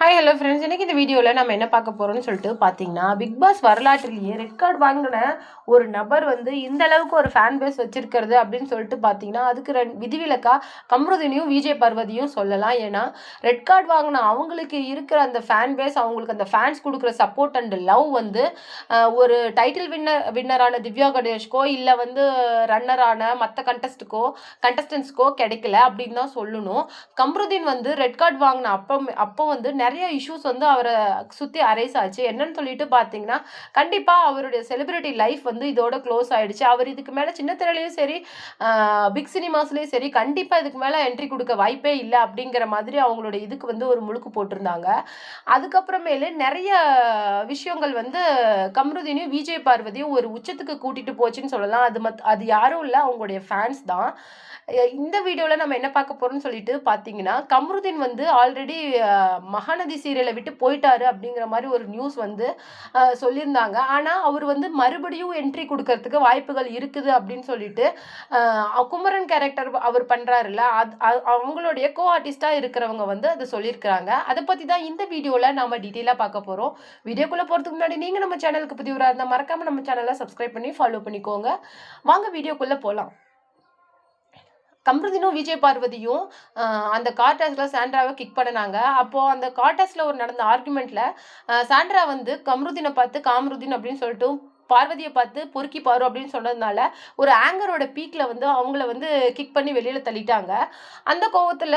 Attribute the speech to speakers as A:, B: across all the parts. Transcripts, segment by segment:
A: Hi hello friends, இன்னைக்கு இந்த வீடியோவில் நம்ம என்ன பார்க்க போகிறோம்னு சொல்லிட்டு பார்த்தீங்கன்னா, பிக் பாஸ் வரலாற்றிலேயே ரெட் கார்டு வாங்கின ஒரு நபர் வந்து இந்த அளவுக்கு ஒரு ஃபேன் பேஸ் வச்சிருக்கிறது அப்படின்னு சொல்லிட்டு பார்த்தீங்கன்னா, அதுக்கு விதிவிலக்கா கம்ருதீனையும் விஜய் பார்வதியும் சொல்லலாம். ஏன்னா ரெட் கார்டு வாங்கின அவங்களுக்கு இருக்கிற அந்த ஃபேன் பேஸ், அவங்களுக்கு அந்த ஃபேன்ஸ் கொடுக்குற சப்போர்ட் அண்ட் லவ் வந்து ஒரு டைட்டில் வின்னரான திவ்யா கணேஷ்கோ இல்லை வந்து ரன்னரான மற்ற கண்டஸ்டன்ஸ்க்கோ கிடைக்கல அப்படின்னு தான் சொல்லணும். கம்ருதீன் வந்து ரெட் கார்டு வாங்கின அப்போ வந்து நிறைய இஷ்யூஸ் வந்து அவரை சுற்றி அரைஸ் ஆச்சு. என்னன்னு சொல்லிட்டு பார்த்தீங்கன்னா, கண்டிப்பாக அவருடைய செலிபிரிட்டி லைஃப் வந்து இதோட க்ளோஸ் ஆயிடுச்சு. அவர் இதுக்கு மேலே சின்ன திரையிலையும் சரி, பிக் சினிமாஸ்லேயும் சரி, கண்டிப்பாக இதுக்கு மேலே என்ட்ரி கொடுக்க வாய்ப்பே இல்லை அப்படிங்கிற மாதிரி அவங்களுடைய இதுக்கு வந்து ஒரு முழுக்கு போட்டிருந்தாங்க. அதுக்கப்புறமேலே நிறைய விஷயங்கள் வந்து கம்ருதீனையும் விஜய் பார்வதியும் ஒரு உச்சத்துக்கு கூட்டிட்டு போச்சுன்னு சொல்லலாம். அது யாரும் இல்லை, அவங்களுடைய ஃபேன்ஸ் தான். இந்த வீடியோவில் நம்ம என்ன பார்க்க போறோம்னு சொல்லிட்டு பார்த்தீங்கன்னா, கம்ருதீன் வந்து ஆல்ரெடி மகாநதி சீரியலை விட்டு போயிட்டாரு அப்படிங்கிற மாதிரி ஒரு நியூஸ் வந்து சொல்லியிருந்தாங்க. ஆனால் அவர் வந்து மறுபடியும் என்ட்ரி கொடுக்கறதுக்கு வாய்ப்புகள் இருக்குது அப்படின்னு சொல்லிட்டு குமரன் கேரக்டர் அவர் பண்ணுறாருல்ல, அவங்களுடைய கோ ஆர்டிஸ்டாக இருக்கிறவங்க வந்து அதை சொல்லியிருக்கிறாங்க. அதை பற்றி தான் இந்த வீடியோவில் நம்ம டீட்டெயிலாக பார்க்க போகிறோம். வீடியோக்குள்ளே போகிறதுக்கு முன்னாடி நீங்கள் நம்ம சேனலுக்கு புதியவராக இருந்தால் மறக்காமல் நம்ம சேனலை சப்ஸ்கிரைப் பண்ணி ஃபாலோ பண்ணிக்கோங்க. வாங்க வீடியோக்குள்ளே போகலாம். கம்ருதீனும் விஜய் பார்வதியும் அந்த கார்டஸ்ல சாண்ட்ராவை கிக் பண்ணினாங்க. அப்போ அந்த கார்டஸ்ல ஒரு நடந்த ஆர்குமெண்ட்ல சாண்ட்ரா வந்து கம்ருதீனை பார்த்து காம்ருதீன் அப்படின்னு சொல்லிட்டு பார்வதியை பார்த்து பொறுக்கி பாரு அப்படின்னு சொன்னதுனால ஒரு ஆங்கரோட பீக்ல வந்து அவங்கள வந்து கிக் பண்ணி வெளியில தள்ளிட்டாங்க. அந்த கோவத்துல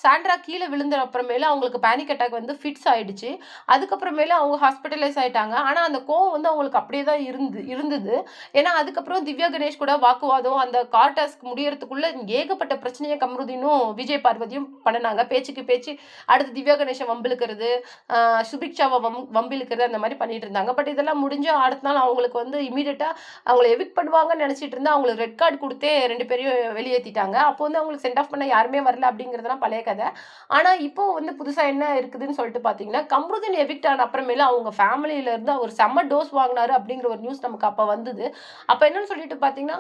A: சாண்ட்ரா கீழே விழுந்த அப்புறமேல அவங்களுக்கு பேனிக் அட்டாக் வந்து ஃபிட்ஸ் ஆயிடுச்சு. அதுக்கப்புறமேல அவங்க ஹாஸ்பிட்டலைஸ் ஆயிட்டாங்க. ஆனால் அந்த கோவம் வந்து அவங்களுக்கு அப்படியே தான் இருந்தது. ஏன்னா அதுக்கப்புறம் திவ்யா கணேஷ் கூட வாக்குவாதம், அந்த கார் டாஸ்க் முடியறதுக்குள்ள ஏகப்பட்ட பிரச்சனையை கம்ருதீனும் விஜய் பார்வதியும் பண்ணினாங்க. பேச்சுக்கு பேச்சு அடுத்து திவ்யா கணேஷை வம்பிழுக்கிறது, சுபிக்ஷாவை வம்பிழுக்கிறது, அந்த மாதிரி பண்ணிட்டு இருந்தாங்க. பட் இதெல்லாம் முடிஞ்சு அடுத்த நாள் அவங்களுக்கு வந்து இமீடியட்டா அவங்களை எவிக்ட் பண்ணுவாங்கன்னு நினைச்சிட்டு இருந்தா அவங்களுக்கு ரெட் கார்டு கொடுத்தே 2 பேரையும் வெளியேற்றிட்டாங்க. அப்போ வந்து அவங்களுக்கு சென்ட் ஆஃப் பண்ண யாருமே வரல அப்படிங்கிறதுலாம் பழைய கதை. ஆனா இப்போ வந்து புதுசா என்ன இருக்குதுன்னு சொல்லிட்டு பாத்தீங்கன்னா, கம்ருதீன் எவிக்ட் ஆன அப்புறமேல அவங்க ஃபேமிலியில இருந்து அவர் செம்ம டோஸ் வாங்கினாரு அப்படிங்கிற ஒரு நியூஸ் நமக்கு அப்ப வந்தது. அப்ப என்னன்னு சொல்லிட்டு பாத்தீங்கன்னா,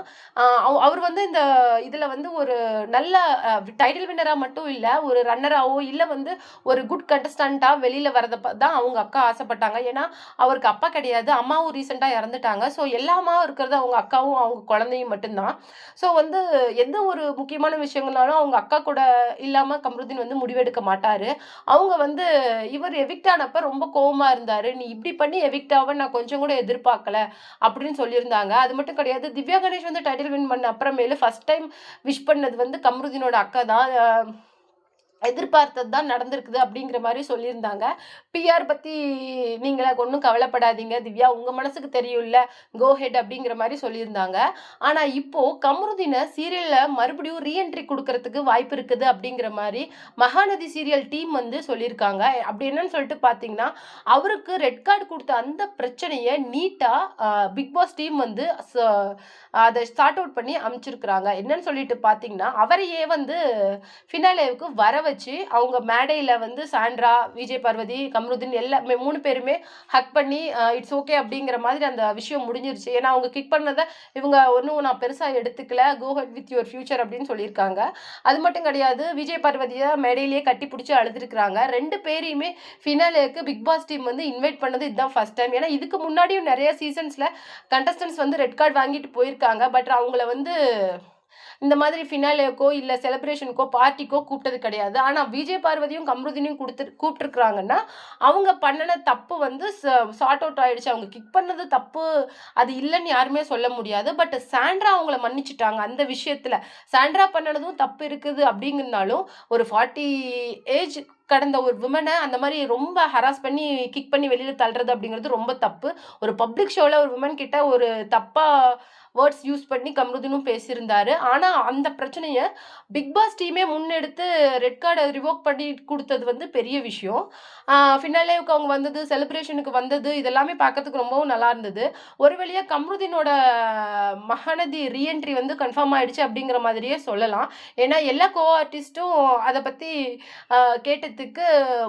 A: அவர் வந்து இந்த இதுல வந்து ஒரு நல்ல டைட்டில் வின்னரா மட்டும் இல்ல, ஒரு ரன்னராவோ இல்ல வந்து ஒரு குட் கண்டஸ்டன்டா வெளியில வரத தான் அவங்க அக்கா ஆசைப்பட்டாங்க. ஏன்னா அவருக்கு அப்பா கிடையாது, அம்மாவும் ரீசெண்டா இறந்துட்டாங்க. ஸோ எல்லா அம்மாவும் இருக்கிறது அவங்க அக்காவும் அவங்க குழந்தையும் மட்டும்தான். ஸோ வந்து எந்த ஒரு முக்கியமான விஷயங்கள்னாலும் அவங்க அக்கா கூட இல்லாம கம்ருதீன் வந்து முடிவெடுக்க மாட்டாரு. அவங்க வந்து இவர் எவிக்ட் ஆனப்ப ரொம்ப கோவமா இருந்தாரு. நீ இப்படி பண்ணி எவிக்ட் ஆவ நான் கொஞ்சம் கூட எதிர்பார்க்கல அப்படின்னு சொல்லியிருந்தாங்க. அது மட்டும் கிடையாது, திவ்யா கணேஷ் வந்து டைட்டில் வின் பண்ண அப்புறமேலு ஃபர்ஸ்ட் டைம் விஷ் பண்ணது வந்து கம்ருதீனோட அக்கா தான். எதிர்பார்த்தது தான் நடந்திருக்குது அப்படிங்கிற மாதிரி சொல்லியிருந்தாங்க. பிஆர் பத்தி நீங்கள ஒன்றும் கவலைப்படாதீங்க திவ்யா, உங்க மனசுக்கு தெரியும்ல, கோ ஹெட் அப்படிங்கிற மாதிரி சொல்லியிருந்தாங்க. ஆனா இப்போ கம்ருதீனை சீரியல்ல மறுபடியும் ரீஎன்ட்ரி கொடுக்கறதுக்கு வாய்ப்பு இருக்குது அப்படிங்கிற மாதிரி மகாநதி சீரியல் டீம் வந்து சொல்லியிருக்காங்க. அப்படி என்னன்னு சொல்லிட்டு பார்த்தீங்கன்னா, அவருக்கு ரெட் கார்டு கொடுத்த அந்த பிரச்சனையை நீட்டா பிக் பாஸ் டீம் வந்து அதை ஸ்டார்ட் அவுட் பண்ணி அமைச்சிருக்கிறாங்க. என்னன்னு சொல்லிட்டு பார்த்தீங்கன்னா, அவரையே வந்து ஃபினாலேவுக்கு வர வச்சு அவங்க மேடையில வந்து சாண்ட்ரா, விஜய் பார்வதி, கம்ருதீன் எல்லாமே 3 பேருமே ஹக் பண்ணி இட்ஸ் ஓகே அப்படிங்கிற மாதிரி அந்த விஷயம் முடிஞ்சிருச்சு. ஏன்னா அவங்க கிக் பண்ணதை இவங்க ஒன்றும் நான் பெருசா எடுத்துக்கல, கோ ஹெட் வித் யுவர் ஃபியூச்சர் அப்படின்னு சொல்லியிருக்காங்க. அது மட்டும் கிடையாது, விஜய் பார்வதியை மேடையிலேயே கட்டி பிடிச்சி அழுதுருக்காங்க. 2 பேரையுமே ஃபினாலேக்கு பிக் பாஸ் டீம் வந்து இன்வைட் பண்ணது இதுதான் ஃபர்ஸ்ட் டைம். ஏன்னா இதுக்கு முன்னாடியும் நிறைய சீசன்ஸ்ல கண்டஸ்டன்ஸ் வந்து ரெட் கார்டு வாங்கிட்டு போயிருக்காங்க. பட் அவங்கள வந்து இந்த மாதிரி ஃபினாலேக்கோ இல்ல செலிப்ரேஷனுக்கோ பார்ட்டிக்கோ கூப்பிட்டது கிடையாது. ஆனா விஜய் பார்வதியும் கம்ருதீனையும் கூப்பிட்டுருக்காங்கன்னா அவங்க பண்ணின தப்பு வந்து சார்ட் அவுட் ஆயிடுச்சு. அவங்க கிக் பண்ணது தப்பு அது இல்லைன்னு யாருமே சொல்ல முடியாது. பட் சாண்ட்ரா அவங்கள மன்னிச்சுட்டாங்க. அந்த விஷயத்துல சாண்ட்ரா பண்ணனதும் தப்பு இருக்குது அப்படிங்கிறனாலும் ஒரு 40 ஏஜ் கடந்த ஒரு விமனை அந்த மாதிரி ரொம்ப ஹராஸ் பண்ணி கிக் பண்ணி வெளியில தள்ளுறது அப்படிங்கிறது ரொம்ப தப்பு. ஒரு பப்ளிக் ஷோல ஒரு விமன் கிட்ட ஒரு தப்பா வேர்ட்ஸ் யூஸ் பண்ணி கம்ருதீனும் பேசியிருந்தாரு. ஆனா அந்த பிரச்சனைய பிக் பாஸ் டீமே முன்னெடுத்து ரெட் கார்டை ரிவோக் பண்ணி கொடுத்தது வந்து பெரிய விஷயம். ஃபினாலேவுக்கு அவங்க வந்தது, செலிப்ரேஷனுக்கு வந்தது, இதெல்லாமே பார்க்கறதுக்கு ரொம்பவும் நல்லா இருந்தது. ஒரு வழியா கம்ருதீனோட மகாநதி ரீஎன்ட்ரி வந்து கன்ஃபார்ம் ஆயிடுச்சு அப்படிங்கிற மாதிரியே சொல்லலாம். ஏன்னா எல்லா கோ ஆர்டிஸ்ட்டும் அதை பத்தி கேட்டதுக்கு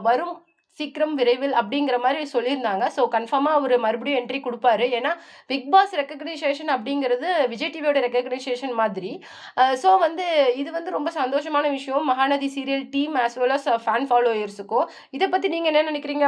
A: வரும் சீக்கிரம் விரைவில் அப்படிங்கிற மாரி சொல்லியிருந்தாங்க. ஸோ கன்ஃபார்மா அவரு மறுபடியும் என்ட்ரி குடுப்பாரு. ஏன்னா, பிக் பாஸ் ரெகக்னிஷேஷன் அப்படிங்கிறது விஜய் டிவியோட ரெகக்னிஷேஷன் மாதிரி. ஸோ வந்து இது வந்து ரொம்ப சந்தோஷமான விஷயம். Mahanadi serial team as well as fan ஃபாலோயர்ஸுக்கும். இத பத்தி நீங்க என்ன நினைக்கிறீங்க?